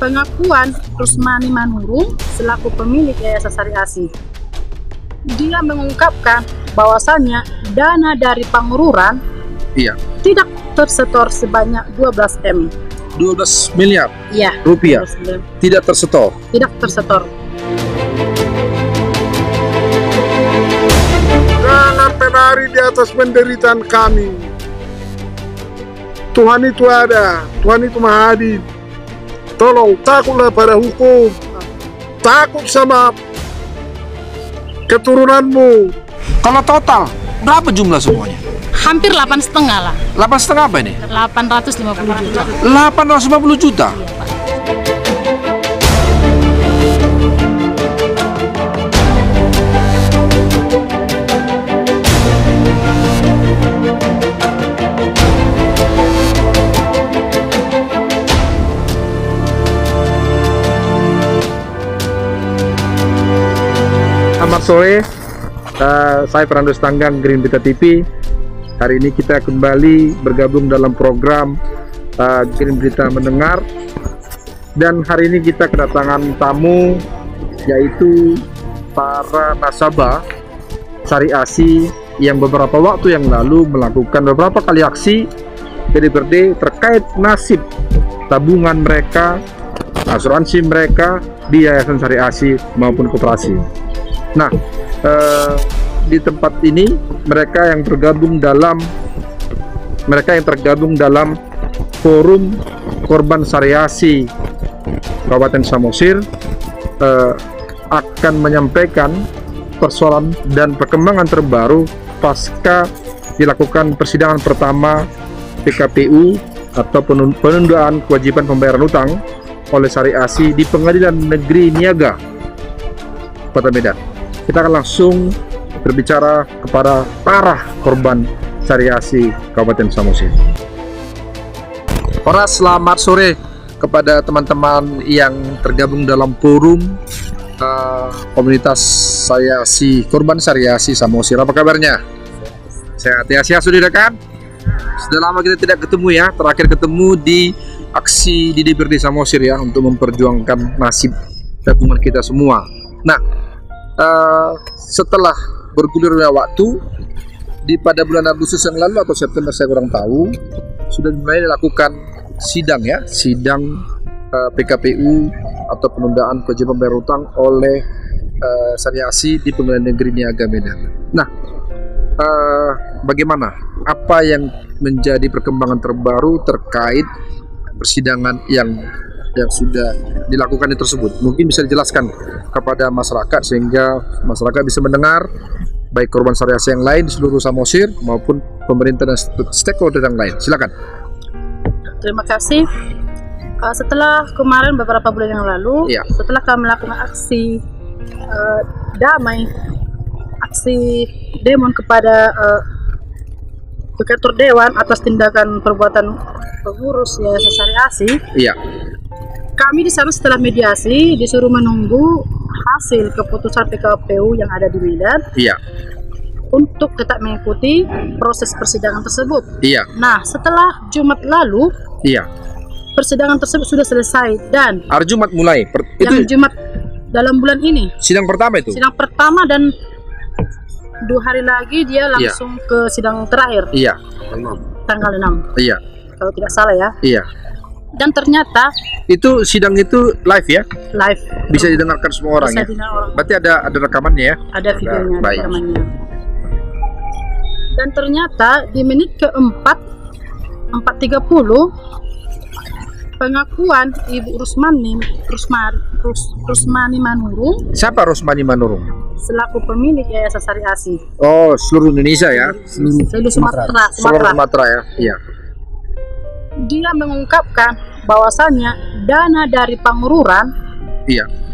pengakuan Rusmani Manurung selaku pemilik Yayasan Syariah Asih. Dia mengungkapkan bahwasannya dana dari pengururan tidak tersetor sebanyak 12 M. 12 miliar rupiah tidak tersetor. Tidak tersetor. Jangan terlari di atas penderitaan kami. Tuhan itu ada, Tuhan itu Maha Adil. Tolong takutlah pada hukum, takut sama keturunanmu. Kalau total berapa jumlah semuanya? Hampir 8,5 lah. 8,5 apa ini? 850 juta. 850 juta. Selamat sore, saya Fernandes Tanggang, Green Berita TV. Hari ini kita kembali bergabung dalam program Green Berita Mendengar. Dan hari ini kita kedatangan tamu, yaitu para nasabah Syariah Asih yang beberapa waktu yang lalu melakukan beberapa kali aksi PD terkait nasib tabungan mereka, asuransi mereka di Yayasan Syariah Asih maupun koperasi. Nah, di tempat ini mereka yang tergabung dalam forum korban Syariah Asih Kabupaten Samosir akan menyampaikan persoalan dan perkembangan terbaru pasca dilakukan persidangan pertama PKPU atau penundaan kewajiban pembayaran utang oleh Syariah Asih di Pengadilan Negeri Niaga Kota Medan. Kita akan langsung berbicara kepada para korban Syariah Asih Kabupaten Samosir. Selamat sore kepada teman-teman yang tergabung dalam forum komunitas Syariah Asih, korban Syariah Asih Samosir. Apa kabarnya? Sehat ya? Sehat sudah kan? Sudah lama kita tidak ketemu ya. Terakhir ketemu di aksi di DPRD Samosir ya, untuk memperjuangkan nasib tabungan kita semua. Nah, setelah bergulirnya waktu pada bulan Agustus yang lalu atau September, saya kurang tahu, sudah mulai dilakukan sidang ya, sidang PKPU atau penundaan kewajiban bayar utang oleh Syariah Asih di Pengadilan Negeri Niaga Medan. Nah, bagaimana? Apa yang menjadi perkembangan terbaru terkait persidangan yang sudah dilakukan tersebut? Mungkin bisa dijelaskan kepada masyarakat sehingga masyarakat bisa mendengar, baik korban Syariah Asih yang lain di seluruh Samosir maupun pemerintah dan stakeholder yang lain. Silakan. Terima kasih. Setelah kemarin beberapa bulan yang lalu, setelah kami melakukan aksi damai, aksi demo kepada Ketua Dewan atas tindakan perbuatan pengurus Yayasan Syariah Asih, kami di sana setelah mediasi disuruh menunggu hasil keputusan PKPU yang ada di Medan untuk tetap mengikuti proses persidangan tersebut. Nah, setelah Jumat lalu persidangan tersebut sudah selesai dan hari Jumat mulai yang Jumat dalam bulan ini sidang pertama itu. Sidang pertama dan 2 hari lagi dia langsung ke sidang terakhir. Tanggal 6. Kalau tidak salah ya. Dan ternyata itu sidang itu live ya? Live. Bisa didengarkan semua orang ya? Berarti ada rekamannya ya? Ada videonya, rekamannya. Dan ternyata di menit keempat 4.30 pengakuan Ibu Rusmani Manurung. Siapa Rusmani Manurung? Selaku pemilik Yayasan Syariah Asih. Oh, seluruh Indonesia ya? Seluruh Sumatera. Seluruh Sumatera ya? Iya. Dia mengungkapkan bahwasannya dana dari pengururan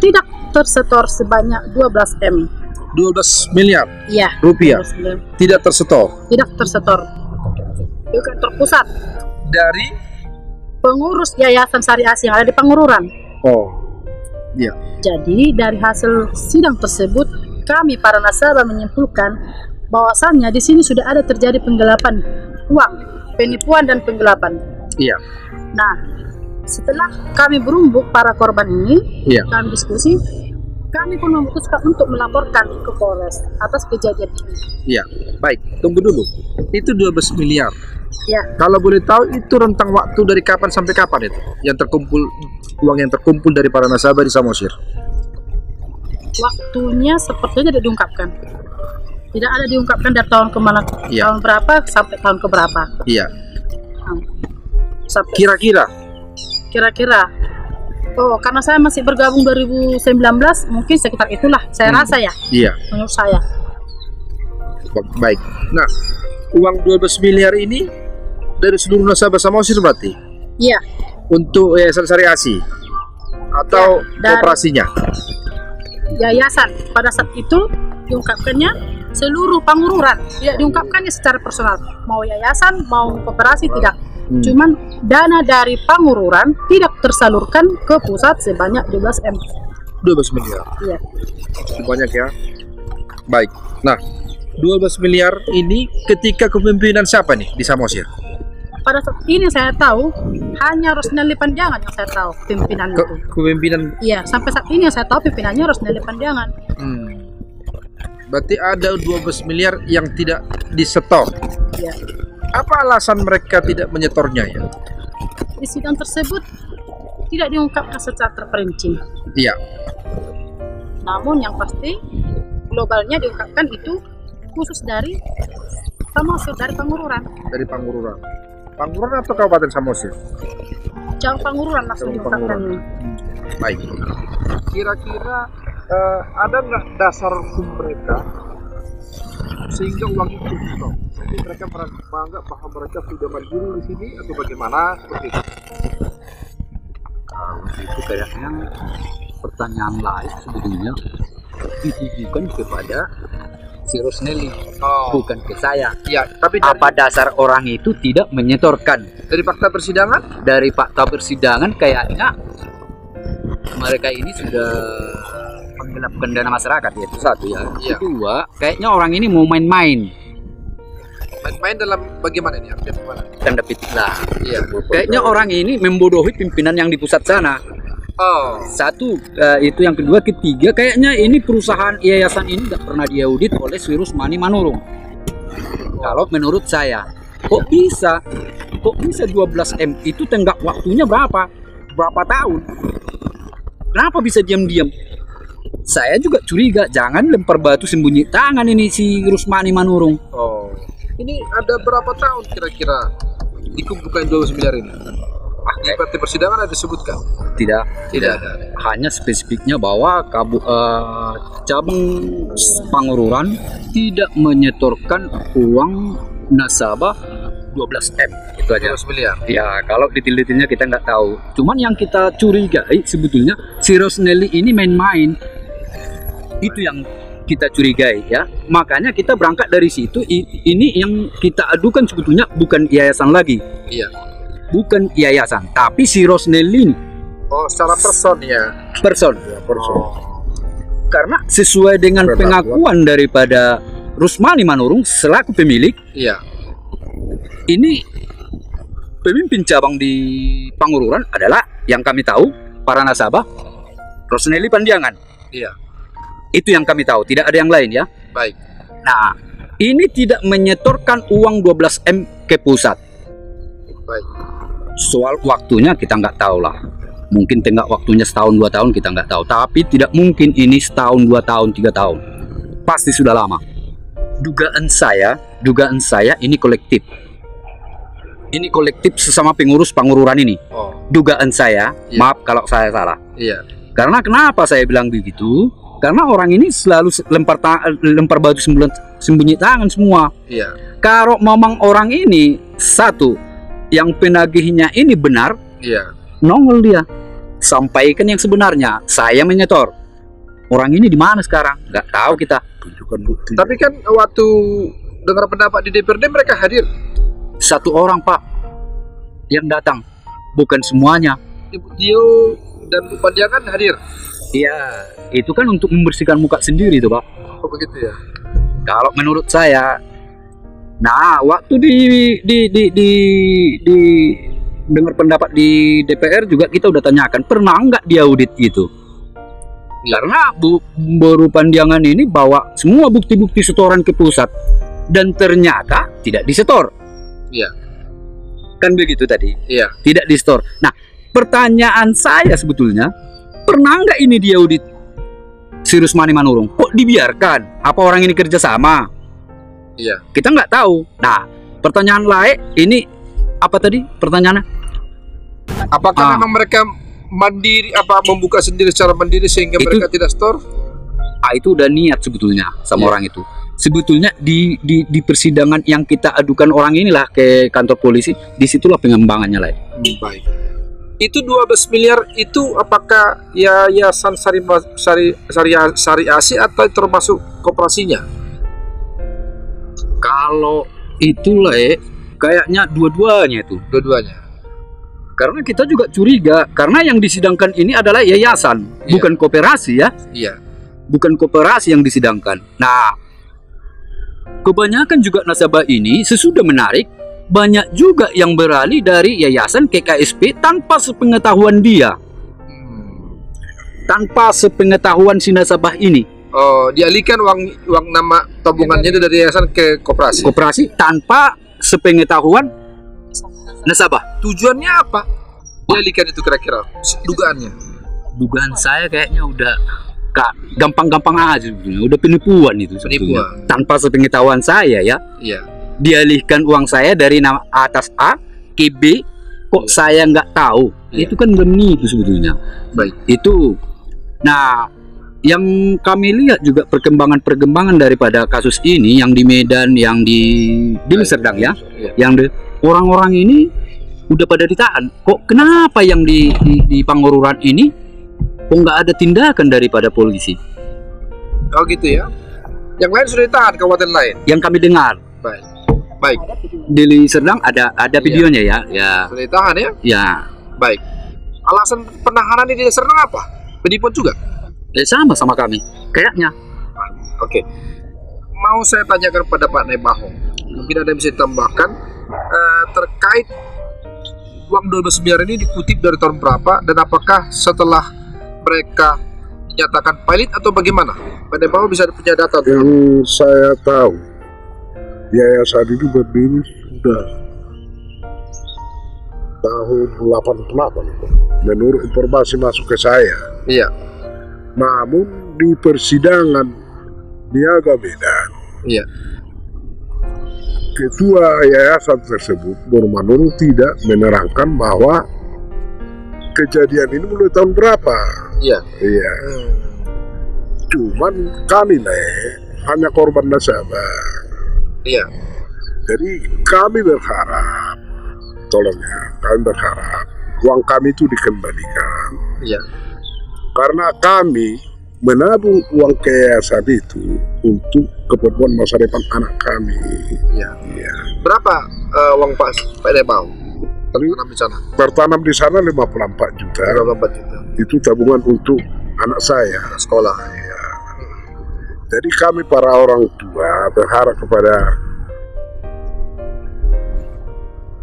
tidak tersetor sebanyak 12 M. 12 miliar rupiah tidak tersetor. Tidak tersetor. Juga terpusat dari pengurus Yayasan Syariah Asih yang ada di pengururan. Jadi dari hasil sidang tersebut, kami para nasabah menyimpulkan bahwasannya di sini sudah ada terjadi penggelapan uang, penipuan dan penggelapan. Iya. Nah, Setelah kami berumbuk para korban ini, kami diskusi, kami pun memutuskan untuk melaporkan ke Polres atas kejadian ini. Iya, baik. Tunggu dulu. Itu 12 miliar. Ya. Kalau boleh tahu itu rentang waktu dari kapan sampai kapan itu? Yang terkumpul, uang yang terkumpul dari para nasabah di Samosir. Waktunya sepertinya tidak diungkapkan. Tidak ada diungkapkan dari tahun kemana, tahun berapa sampai tahun keberapa. Iya. Sampai Kira-kira. Oh, karena saya masih bergabung 2019, mungkin sekitar itulah. Saya rasa ya. Iya. Menurut saya. Baik. Nah, uang 12 miliar ini dari seluruh nasabah Samosir berarti? Iya. Untuk Yayasan Syariah Asih atau kooperasinya? Yayasan. Pada saat itu diungkapkannya seluruh Pangururan, tidak diungkapkannya secara personal. Mau yayasan, mau koperasi tidak. Cuman dana dari Pangururan tidak tersalurkan ke pusat sebanyak 12 M. 12 miliar. Iya. Banyak ya. Baik. Nah, 12 miliar ini ketika kepemimpinan siapa nih di Samosir? Pada saat ini saya tahu hanya Rosneli Panjangan yang saya tahu pimpinan itu. Kepemimpinan? Iya, sampai saat ini yang saya tahu pimpinannya Rosneli Panjangan. Berarti ada 12 miliar yang tidak disetor. Iya. Apa alasan mereka tidak menyetornya ya? Di sidang tersebut tidak diungkapkan secara terperinci. Iya. Namun yang pasti globalnya diungkapkan itu khusus dari Samosir, dari Pangururan. Dari Pangururan. Pangururan atau Kabupaten Samosir? Jauh Pangururan langsung diungkapkannya. Baik. Kira-kira ada nggak dasar hukum mereka sehingga uang itu stop? Jadi mereka menganggap bahwa mereka sudah mandiri di sini atau bagaimana seperti itu? Kalau itu kayaknya pertanyaan lain sebetulnya ditujukan kepada si Rosneli, bukan ke saya. Ya, tapi apa dasar orang itu tidak menyetorkan? Dari fakta persidangan? Dari fakta persidangan kayaknya mereka ini sudah menggelapkan dana masyarakat, itu satu ya. Kedua, kayaknya orang ini mau main-main. Main-main dalam bagaimana ini? Tanda petik lah. Iya. Kayaknya orang ini membodohi pimpinan yang di pusat sana. Satu, itu yang kedua. Ketiga, kayaknya ini perusahaan yayasan ini tidak pernah diaudit oleh si Rusmani Manurung. Kalau menurut saya, kok bisa 12 M itu tenggak waktunya berapa tahun? Kenapa bisa diam-diam? Saya juga curiga, jangan lempar batu sembunyi tangan ini si Rusmani Manurung. Ini ada berapa tahun kira-kira dikumpulkan 12 miliar ini? Di partai persidangan ada disebutkan? Tidak ada. Hanya spesifiknya bahwa cabang Pangururan tidak menyetorkan uang nasabah 12 M, itu aja. 12 miliar. Ya, kalau detail-detailnya kita nggak tahu. Cuman yang kita curigai sebetulnya si Rosneli ini main-main. Itu yang kita curigai ya. Makanya kita berangkat dari situ. Ini yang kita adukan sebetulnya bukan yayasan lagi. Iya. Bukan yayasan, tapi si Rosneli ini. Secara person ya. Person. Karena sesuai dengan pengakuan daripada Rusmani Manurung selaku pemilik. Iya. Ini pemimpin cabang di Pangururan adalah yang kami tahu para nasabah Rosneli Panjangan. Iya. Itu yang kami tahu, tidak ada yang lain ya. Baik. Nah, ini tidak menyetorkan uang 12 M ke pusat. Baik. Soal waktunya kita nggak tahu lah. Mungkin tengah waktunya setahun 2 tahun kita nggak tahu. Tapi tidak mungkin ini setahun 2 tahun 3 tahun. Pasti sudah lama. Dugaan saya ini kolektif. Ini kolektif sesama pengurus Pangururan ini. Dugaan saya, maaf kalau saya salah. Iya. Karena kenapa saya bilang begitu? Karena orang ini selalu lempar batu sembunyi tangan semua. Iya. Kalau memang orang ini satu yang penagihnya ini benar, nongol dia, sampaikan yang sebenarnya. Saya menyetor. Orang ini di mana sekarang? Nggak tahu kita. Tunjukkan bukti. Tapi kan waktu dengar pendapat di DPRD mereka hadir. 1 orang Pak yang datang, bukan semuanya. Ibu Tio dan Bu Panjangan hadir. Iya, itu kan untuk membersihkan muka sendiri itu Pak. Oh begitu ya. Kalau menurut saya, nah waktu di dengar pendapat di DPR juga kita udah tanyakan pernah nggak diaudit gitu. Karena baru Pandiangan ini bawa semua bukti-bukti setoran ke pusat dan ternyata tidak disetor. Iya. Kan begitu tadi. Iya. Tidak disetor. Nah, pertanyaan saya sebetulnya pernah nggak ini diaudit si Rusmani Manurung? Kok dibiarkan? Apa orang ini kerjasama? Iya. Kita nggak tahu. Nah, pertanyaan lain ini apa tadi pertanyaannya? Apakah memang mereka mandiri, membuka sendiri secara mandiri sehingga mereka tidak store? Itu udah niat sebetulnya sama orang itu. Sebetulnya di persidangan yang kita adukan orang inilah ke kantor polisi, disitulah pengembangannya lah. Baik. Itu 12 miliar itu apakah yayasan Syariah atau termasuk koperasinya? Kalau itulah kayaknya dua-duanya itu. Dua-duanya. Karena kita juga curiga karena yang disidangkan ini adalah yayasan, bukan koperasi ya. Iya. Bukan koperasi yang disidangkan. Nah, kebanyakan juga nasabah ini sesudah menarik banyak juga yang beralih dari yayasan ke KSP tanpa sepengetahuan dia. Tanpa sepengetahuan si nasabah ini. Oh, dialihkan uang nama tabungannya itu dari yayasan ke koperasi. Koperasi tanpa sepengetahuan nasabah. Tujuannya apa? Dialihkan itu kira-kira dugaannya. Dugaan saya kayaknya udah gampang-gampang aja, udah penipuan itu. Penipuan. Tanpa sepengetahuan saya ya. Iya. Dialihkan uang saya dari nama atas A ke B, kok saya nggak tahu. Itu kan menipu sebetulnya. Baik. Itu. Nah, yang kami lihat juga perkembangan daripada kasus ini yang di Medan, yang di Deli Serdang ya, yang orang-orang ini udah pada ditahan. Kok kenapa yang di Pangoruran ini kok nggak ada tindakan daripada polisi? Oh gitu ya. Yang lain sudah ditahan, kabupaten lain. Yang kami dengar. Baik. Deli Serdang ada videonya ya. Sudah ditahan ya? Ya. Baik. Alasan penahanan di Deli Serdang apa? Penipuan juga? Sama kami. Kayaknya. Oke. Mau saya tanyakan pada Pak Nebaho. Mungkin ada yang bisa ditambahkan terkait uang 12 miliar ini dikutip dari tahun berapa dan apakah setelah mereka dinyatakan pilot atau bagaimana? Pak Nebaho bisa punya data? Yang saya tahu, yayasan ini berdiri sudah tahun 88 menurut informasi masuk ke saya. Iya. Namun di persidangan Niaga Medan, iya, ketua yayasan tersebut Manurung tidak menerangkan bahwa kejadian ini mulai tahun berapa. Iya. Iya. Cuman kami hanya korban nasabah. Iya. Jadi kami berharap, tolong ya, kami berharap uang kami itu dikembalikan. Iya. Karena kami menabung uang ke yayasan itu untuk keperluan masa depan anak kami. Iya. Iya. Berapa uang Pak Nebaho tertanam di sana? Tertanam di sana 54 juta. 54 juta. Itu tabungan untuk anak saya sekolah. Ya. Jadi kami para orang tua berharap kepada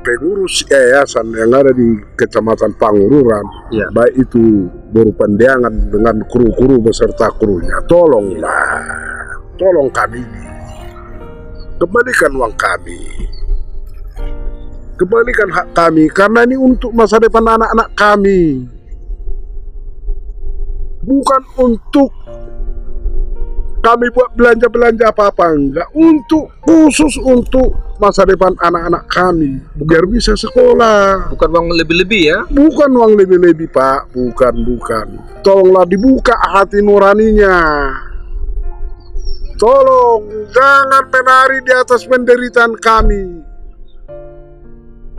pengurus yayasan yang ada di Kecamatan Pangururan, baik itu Baru Pandiangan dengan kru-kru beserta krunya, tolong kami ini, kembalikan uang kami, kembalikan hak kami, karena ini untuk masa depan anak-anak kami, bukan untuk kami buat belanja-belanja apa-apa, enggak, khusus untuk masa depan anak-anak kami biar bisa sekolah. Bukan uang lebih-lebih ya? Bukan uang lebih-lebih Pak, bukan. Tolonglah dibuka hati nuraninya. Tolong jangan menari di atas penderitaan kami.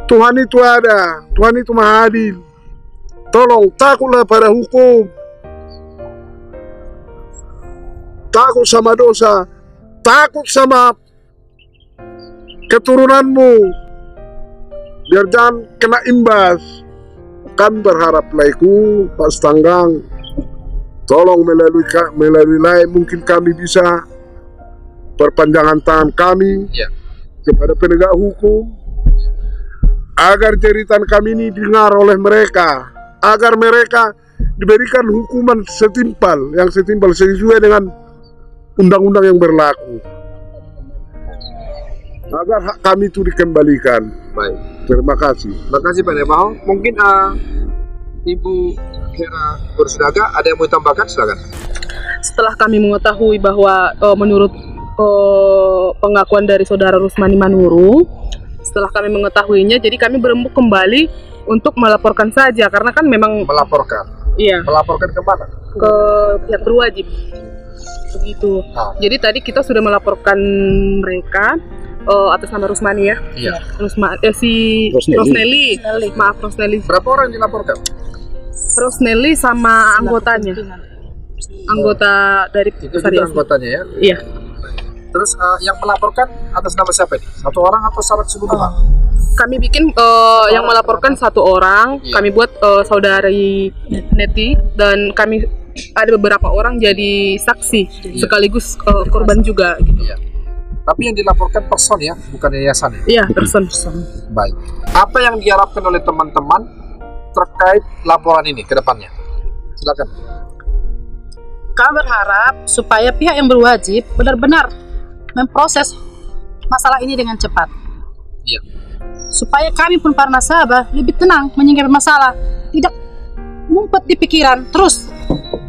Tuhan itu ada, Tuhan itu Maha Adil. Tolong takutlah pada hukum, takut sama dosa, takut sama keturunanmu, biar jangan kena imbas. Kami berharap laiku Pak Stanggang, tolong melalui lain mungkin kami bisa perpanjangan tangan kami kepada penegak hukum agar jeritan kami ini dengar oleh mereka, agar mereka diberikan hukuman setimpal sesuai dengan undang-undang yang berlaku, agar hak kami itu dikembalikan. Baik. Terima kasih. Terima kasih Pak Nebao. Mungkin Ibu Hera Bersudaga ada yang mau tambahkan, silakan. Setelah kami mengetahui bahwa menurut pengakuan dari saudara Rusmani Manurung, setelah kami mengetahuinya, jadi kami berembuk kembali untuk melaporkan saja, karena kan memang Melaporkan. iya, Melaporkan ke mana? ke pihak berwajib begitu. Jadi tadi kita sudah melaporkan mereka atas nama Rusmani ya. Iya. Rosnelly. Maaf, Rosnelly. Berapa orang yang dilaporkan? Rosnelly sama anggotanya. Anggota dari Itu juga Sariasi. anggotanya ya. Iya. Terus yang melaporkan atas nama siapa ini? Satu orang atau secara keseluruhan? Kami bikin yang melaporkan satu orang. Iya. Kami buat saudari Neti, dan kami ada beberapa orang jadi saksi sekaligus korban juga. Gitu. Iya. Tapi yang dilaporkan person ya, bukan yayasan ya? Iya, person. Baik. Apa yang diharapkan oleh teman-teman terkait laporan ini ke depannya? Silakan. Kami berharap supaya pihak yang berwajib benar-benar memproses masalah ini dengan cepat. Iya. Supaya kami pun para nasabah lebih tenang menyikapi masalah, tidak ngumpet di pikiran terus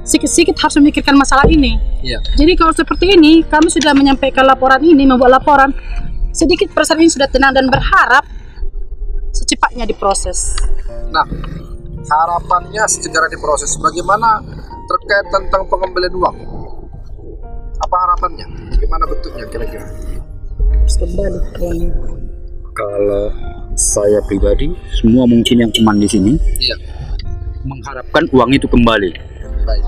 sikit-sikit harus memikirkan masalah ini. Iya. Jadi kalau seperti ini, kami sudah menyampaikan laporan ini, membuat laporan, sedikit perasaan ini sudah tenang dan berharap secepatnya diproses. Nah, harapannya segera diproses. Bagaimana terkait tentang pengembalian uang? Apa harapannya? Bagaimana bentuknya kira-kira? Kalau saya pribadi, semua mungkin yang cuman di sini Iya. mengharapkan uang itu kembali. Baik.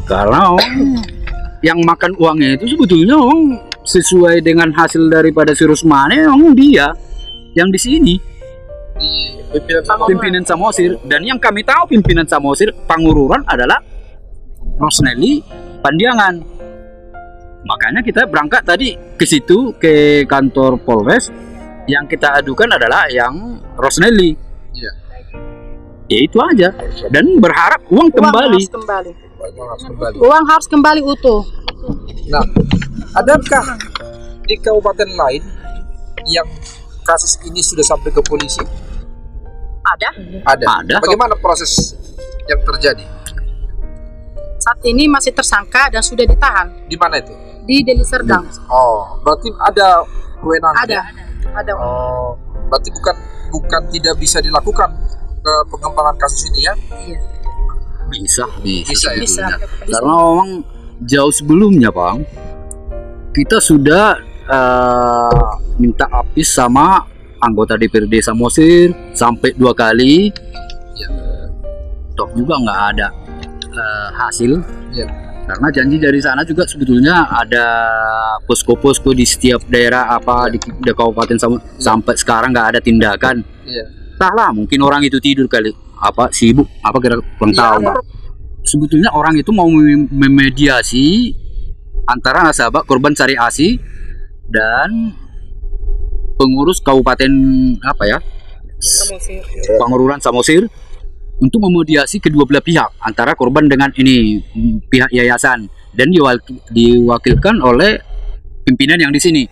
Kalau yang makan uangnya itu sebetulnya sesuai dengan hasil daripada si Rusmani, dia yang di sini Di pimpinan pimpinan Samosir, dan yang kami tahu pimpinan Samosir Pangururan adalah Rosnelly Pandiangan. Makanya kita berangkat tadi ke situ, ke kantor Polres. Yang kita adukan adalah yang Rosnelly. Iya. Ya itu aja. Dan berharap uang kembali. Harus kembali. Uang harus kembali. Uang harus kembali utuh. Nah, adakah di kabupaten lain yang kasus ini sudah sampai ke polisi? Ada. Ada. Bagaimana proses yang terjadi? Saat ini masih tersangka dan sudah ditahan Di mana itu? di Deli Serdang. Oh, berarti ada kewenangan. Ada. Oh, berarti bukan tidak bisa dilakukan pengembangan kasus ini ya? Iya. Bisa ya? Bisa. Karena memang jauh sebelumnya, Bang, kita sudah minta apis sama anggota DPRD Samosir sampai 2 kali. Ya. Toh juga nggak ada hasil. Ya. Karena janji dari sana juga sebetulnya ada posko-posko di setiap daerah di kabupaten sampai sekarang nggak ada tindakan. Iya. Entahlah, mungkin orang itu tidur kali, sibuk, kira kurang tahu. Sebetulnya orang itu mau memediasi antara nasabah korban Sariasi dan pengurus kabupaten Pangururan Samosir untuk memediasi kedua belah pihak antara korban dengan ini pihak yayasan, dan diwakilkan oleh pimpinan yang di sini.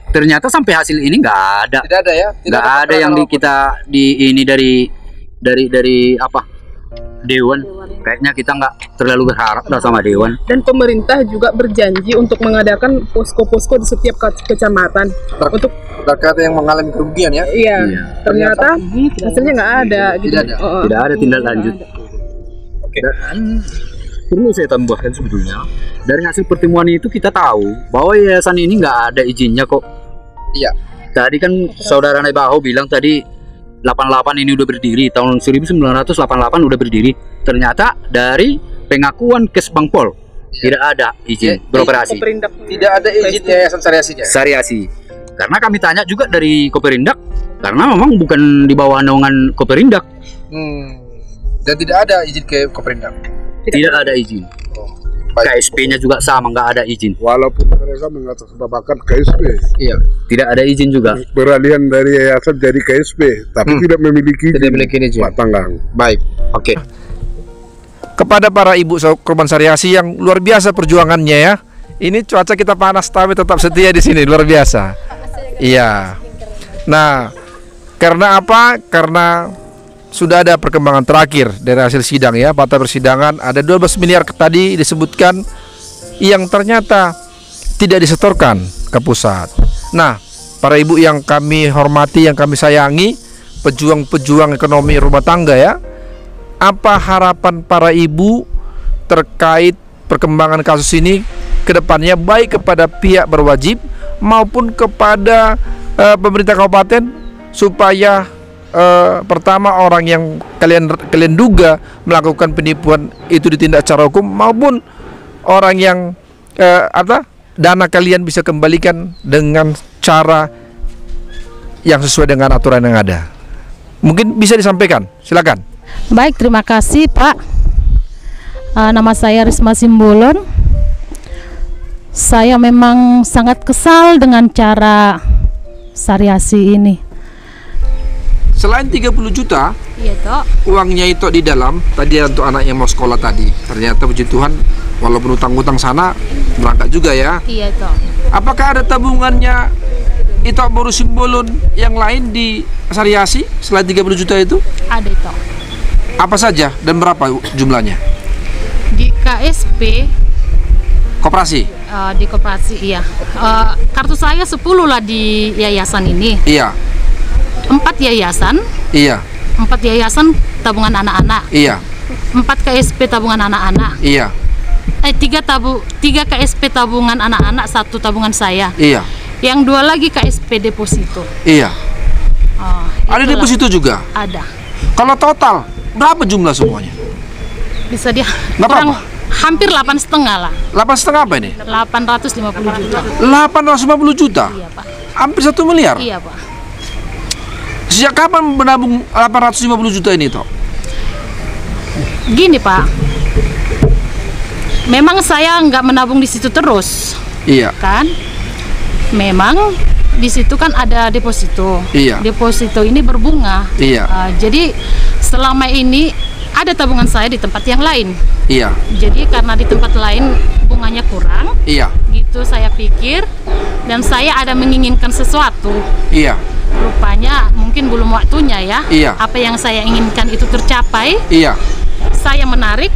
Ternyata sampai hasil ini nggak ada. Tidak ada ya? Nggak ada yang dari Dewan. Kayaknya kita nggak terlalu berharap lah sama Dewan. Dan pemerintah juga berjanji untuk mengadakan posko-posko di setiap kecamatan untuk terkait yang mengalami kerugian ya? Iya. Ternyata hasilnya nggak ada. Gitu. Tidak ada tindak lanjut. Dan perlu saya tambahkan sebetulnya, dari hasil pertemuan itu kita tahu bahwa yayasan ini nggak ada izinnya kok. Iya. Tadi kan saudara Nebaho bilang tadi 88 ini udah berdiri, tahun 1988 udah berdiri. Ternyata dari pengakuan Kesbangpol tidak ada izin beroperasi. Tidak ada izin yayasan Sariasi. Karena kami tanya juga dari Koperindak, karena memang bukan di bawah naungan Koperindak. Dan tidak ada izin ke Koperindak. Tidak ada izin. KSP-nya juga sama, nggak ada izin. Walaupun mereka mengatasnamakan KSP. Iya. Tidak ada izin juga. Beralihan dari yayasan jadi KSP, tapi tidak memiliki izin. Pak Tanggang. Baik, oke. Kepada para ibu korban sariasi yang luar biasa perjuangannya ya. Ini cuaca kita panas tapi tetap setia di sini, luar biasa. Iya. Nah, karena apa? Karena sudah ada perkembangan terakhir dari hasil sidang ya, fakta persidangan ada 12 miliar tadi disebutkan yang ternyata tidak disetorkan ke pusat. Nah, para ibu yang kami hormati, yang kami sayangi, pejuang-pejuang ekonomi rumah tangga ya, apa harapan para ibu terkait perkembangan kasus ini ke depannya, baik kepada pihak berwajib maupun kepada pemerintah kabupaten, supaya pertama orang yang kalian duga melakukan penipuan itu ditindak secara hukum, maupun orang yang dana kalian bisa kembalikan dengan cara yang sesuai dengan aturan yang ada. Mungkin bisa disampaikan, silakan. Baik, terima kasih Pak. Nama saya Risma Simbolon. Saya memang sangat kesal dengan cara sariasi ini. Selain 30 juta, Iya toh. uangnya itu di dalam tadi untuk anak yang mau sekolah tadi. Ternyata puji Tuhan, walaupun utang-utang sana berangkat juga ya. Iya toh. Apakah ada tabungannya itu baru Simbolon yang lain di sariasi selain 30 juta itu? Ada itu. Apa saja dan berapa jumlahnya? Di KSP, Koperasi? di koperasi iya. Kartu saya 10 lah di yayasan ini. Iya. 4 yayasan. Iya. 4 yayasan tabungan anak-anak. Iya. 4 KSP tabungan anak-anak. Iya. 3 KSP tabungan anak-anak, 1 tabungan saya. Iya. Yang 2 lagi KSP deposito. Iya. Ada Itulah. deposito juga? Ada. Kalau total berapa jumlah semuanya? Bisa dia Nggak kurang apa-apa. hampir 8,5 lah. 8,5 apa ini? 850 juta. 850 juta? Iya Pak. Hampir 1 miliar? Iya Pak. Sejak kapan menabung 850 juta ini toh? Gini Pak, memang saya nggak menabung di situ terus, Iya. kan? Memang di situ kan ada deposito. Iya. Deposito ini berbunga. Iya. Jadi selama ini ada tabungan saya di tempat yang lain. Iya. Jadi karena di tempat lain bunganya kurang, Iya. gitu saya pikir, dan saya ada menginginkan sesuatu. Iya. Rupanya mungkin belum waktunya ya. Iya. Apa yang saya inginkan itu tercapai. Iya. Saya menarik,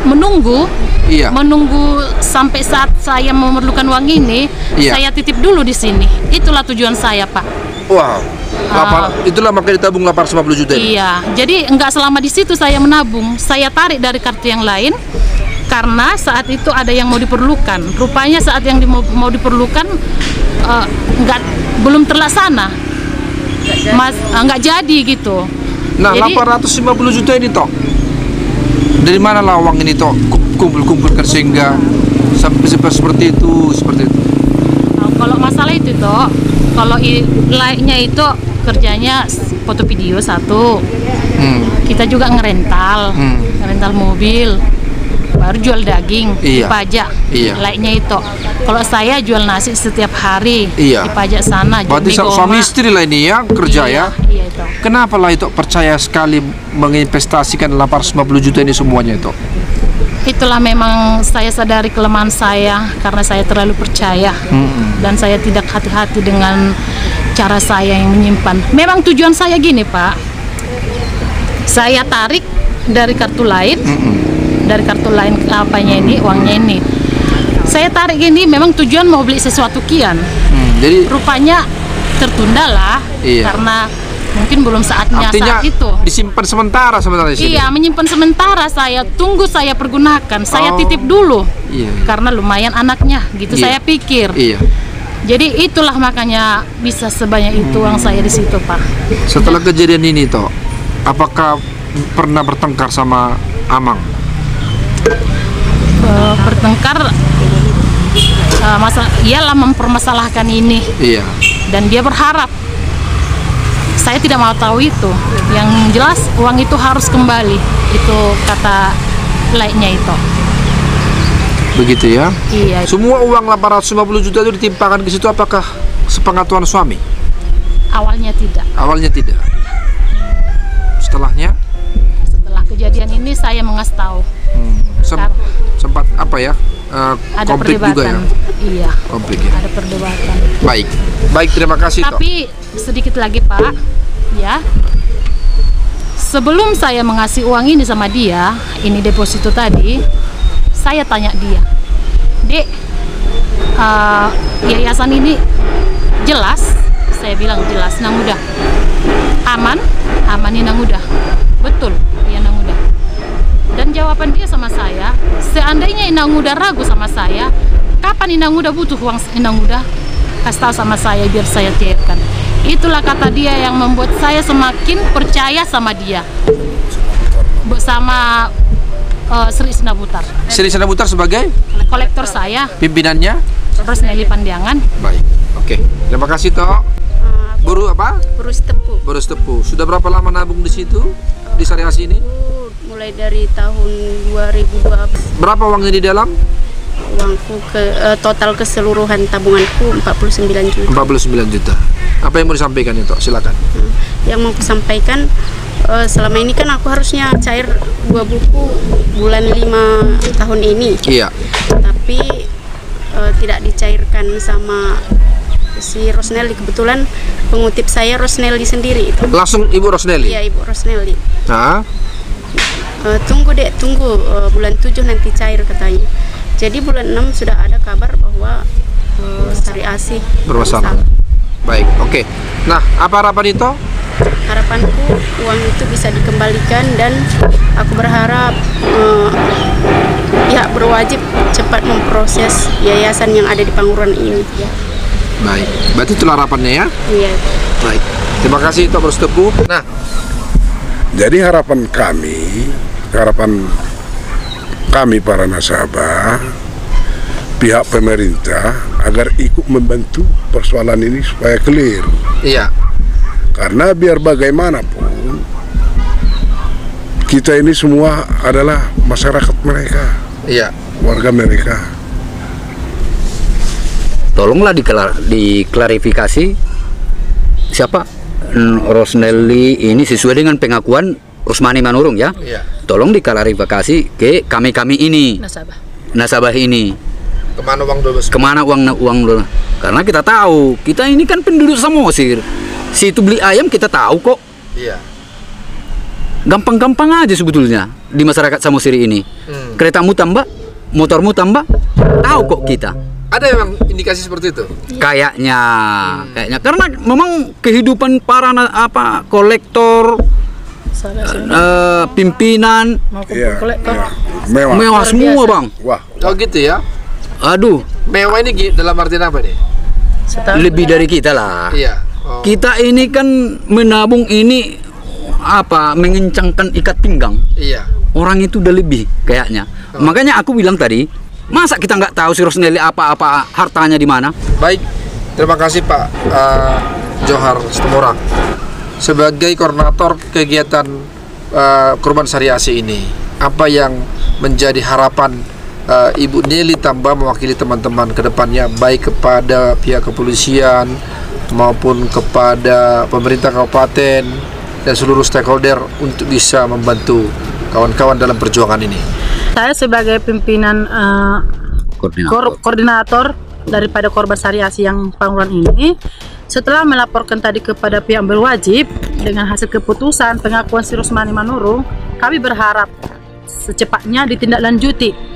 menunggu Iya. menunggu sampai saat saya memerlukan uang ini. Iya. Saya titip dulu di sini. Itulah tujuan saya Pak. Wow. Itulah makanya ditabung 850 juta ini. Iya, jadi enggak selama di situ saya menabung. Saya tarik dari kartu yang lain karena saat itu ada yang mau diperlukan. Rupanya saat yang mau diperlukan belum terlaksana, nggak jadi gitu. Nah, Jadi, 850 juta ini toh, dari mana lah uang ini toh kumpul-kumpulkan sehingga sampai seperti itu? kalau masalah itu toh, kalau lainnya itu kerjanya foto video 1, kita juga ngerental mobil, baru jual daging, Iya. dipajak. Iya. Lainnya itu. Kalau saya jual nasi setiap hari, Iya. dipajak sana. Jual Berarti mie suami goma. istri lah ini ya kerja ya. Iya itu. Kenapa lah itu percaya sekali menginvestasikan 850 juta ini semuanya itu? Itulah memang saya sadari kelemahan saya karena saya terlalu percaya dan saya tidak hati-hati dengan cara saya yang menyimpan. Memang tujuan saya gini Pak, saya tarik dari kartu lain, apanya ini, uangnya ini. Saya tarik ini memang tujuan mau beli sesuatu kian. Jadi Rupanya tertunda lah, Iya. karena mungkin belum saatnya artinya saat itu. disimpan sementara di sini. Iya, menyimpan sementara, saya tunggu, saya pergunakan, saya Oh. titip dulu. Iya. Karena lumayan anaknya, gitu Iya. saya pikir. Iya. Jadi itulah makanya bisa sebanyak itu uang saya di situ, Pak. Setelah kejadian ini toh, apakah pernah bertengkar sama Amang? Bertengkar, ialah mempermasalahkan ini, Iya. dan dia berharap. Saya tidak mau tahu itu. Yang jelas uang itu harus kembali. Itu kata lainnya itu. Begitu ya? Iya. Semua uang 850 juta itu ditimpakan ke situ, apakah sepengetahuan suami? Awalnya tidak. Awalnya tidak. Setelahnya? Setelah kejadian ini saya mengasih tahu. Sempat apa ya? Ada konflik juga ya? Iya. Konflik ya. Ada perdebatan. Baik, baik, terima kasih. Tapi sedikit lagi Pak, ya. Sebelum saya mengasih uang ini sama dia, ini deposito tadi, saya tanya dia, Dek, yayasan ini jelas? Saya bilang jelas, nang udah aman, aman ini nang udah, betul, ya nang udah. Dan jawaban dia sama saya, seandainya Inang udah ragu sama saya, kapan Inang udah butuh uang Inang udah, kasih tahu sama saya biar saya cairkan. Itulah kata dia yang membuat saya semakin percaya sama dia. Bersama Sri Sinabutar. Sri Sinabutar sebagai kolektor saya. Pimpinannya? Rosneli Pandiangan. Baik, oke. Terima kasih Tok. Buru apa? Buru Setepu. Buru Setepu. Sudah berapa lama nabung di situ? Di Sariasi ini? Mulai dari tahun 2012. Berapa uangnya di dalam? Uangku total keseluruhan tabunganku 49 juta. 49 juta. Apa yang mau disampaikan itu? Silakan. Yang mau kusampaikan, selama ini kan aku harusnya cair 2 buku bulan 5 tahun ini. Iya. Tapi tidak dicairkan sama si Rosneli. Kebetulan pengutip saya Rosneli sendiri itu. Langsung Ibu Rosneli? Iya, Ibu Rosneli. Nah. Tunggu Dek, tunggu bulan 7 nanti cair katanya. Jadi bulan 6 sudah ada kabar bahwa Sariasi bermasalah. Baik, oke. Nah, apa harapan itu? Harapanku uang itu bisa dikembalikan, dan aku berharap pihak berwajib cepat memproses yayasan yang ada di Pangururan ini. Baik, berarti itulah harapannya ya? Iya. Baik, terima kasih Tok Buru Setepu. Nah, jadi harapan kami para nasabah, pihak pemerintah agar ikut membantu persoalan ini supaya clear. Iya. Karena biar bagaimanapun kita ini semua adalah masyarakat mereka. Iya. Warga mereka. Tolonglah diklarifikasi siapa Rosneli ini sesuai dengan pengakuan Rusmani Manurung ya. Iya. Tolong diklarifikasi ke kami ini. Nasabah ini. Kemana uang 12? Kemana uang dulu? Karena kita tahu, kita ini kan penduduk Samosir. Situ beli ayam kita tahu kok. Iya. Gampang-gampang aja sebetulnya di masyarakat Samosir ini. Keretamu tambah, motormu tambah, tahu kok kita. Ada yang indikasi seperti itu? Kayaknya karena memang kehidupan para kolektor, pimpinan, Iya. mewah semua bang. Wah. Oh gitu ya? Aduh, Mewah ini dalam artian apa nih? lebih dari kita lah. Iya. Oh. Kita ini kan menabung ini mengencangkan ikat pinggang. Iya. Orang itu udah lebih kayaknya. Makanya aku bilang tadi, masa kita nggak tahu si Rosneli apa-apa hartanya di mana? Baik, terima kasih Pak Johar Situmorang sebagai koordinator kegiatan Kurban Sariasi ini. Apa yang menjadi harapan Ibu Neli Tamba mewakili teman-teman ke depannya, baik kepada pihak kepolisian maupun kepada pemerintah kabupaten dan seluruh stakeholder untuk bisa membantu kawan-kawan dalam perjuangan ini? Saya sebagai pimpinan koordinator daripada Korban Sariasi yang Pangururan ini, setelah melaporkan tadi kepada pihak berwajib dengan hasil keputusan pengakuan si Rusmani Manurung, kami berharap secepatnya ditindaklanjuti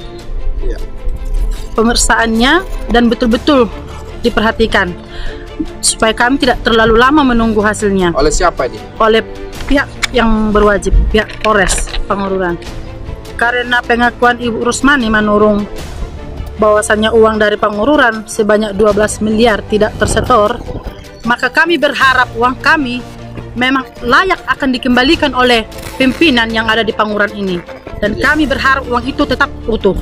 pemeriksaannya dan betul-betul diperhatikan supaya kami tidak terlalu lama menunggu hasilnya. Oleh siapa ini? Oleh pihak yang berwajib, pihak Polres Pangururan. Karena pengakuan Ibu Rusmani Manurung bahwasannya uang dari Pangururan sebanyak 12 miliar tidak tersetor, maka kami berharap uang kami memang layak akan dikembalikan oleh pimpinan yang ada di Pangururan ini. Dan kami berharap uang itu tetap utuh.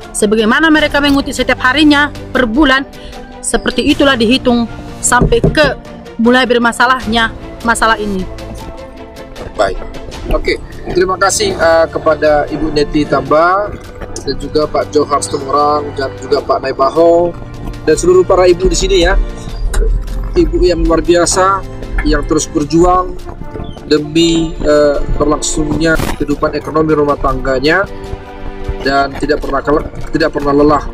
Sebagaimana mereka mengutip setiap harinya per bulan, seperti itulah dihitung sampai ke mulai bermasalahnya masalah ini. Baik. Oke. Terima kasih kepada Ibu Neti Tamba dan juga Pak Johar Stumorang dan juga Pak Naibaho dan seluruh para ibu di sini ya. Ibu yang luar biasa yang terus berjuang demi berlangsungnya kehidupan ekonomi rumah tangganya dan tidak pernah lelah.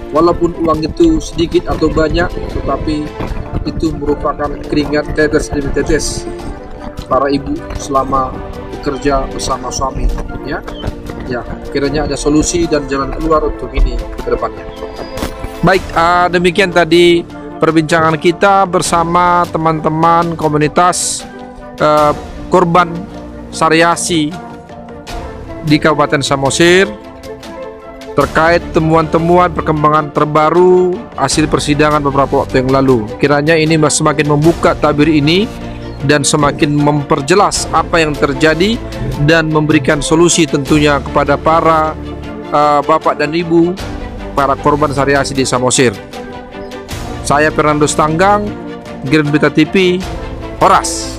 Walaupun uang itu sedikit atau banyak, tetapi itu merupakan keringat tetes demi tetes para ibu selama bekerja bersama suami. Ya, kiranya ada solusi dan jalan keluar untuk ini ke depannya. Baik, demikian tadi perbincangan kita bersama teman-teman komunitas korban Saryasi di Kabupaten Samosir terkait temuan-temuan perkembangan terbaru hasil persidangan beberapa waktu yang lalu. Kiranya ini semakin membuka tabir ini dan semakin memperjelas apa yang terjadi dan memberikan solusi tentunya kepada para bapak dan ibu para korban Saryasi di Samosir. Saya Fernando Stanggang, Grand Berita TV, Horas.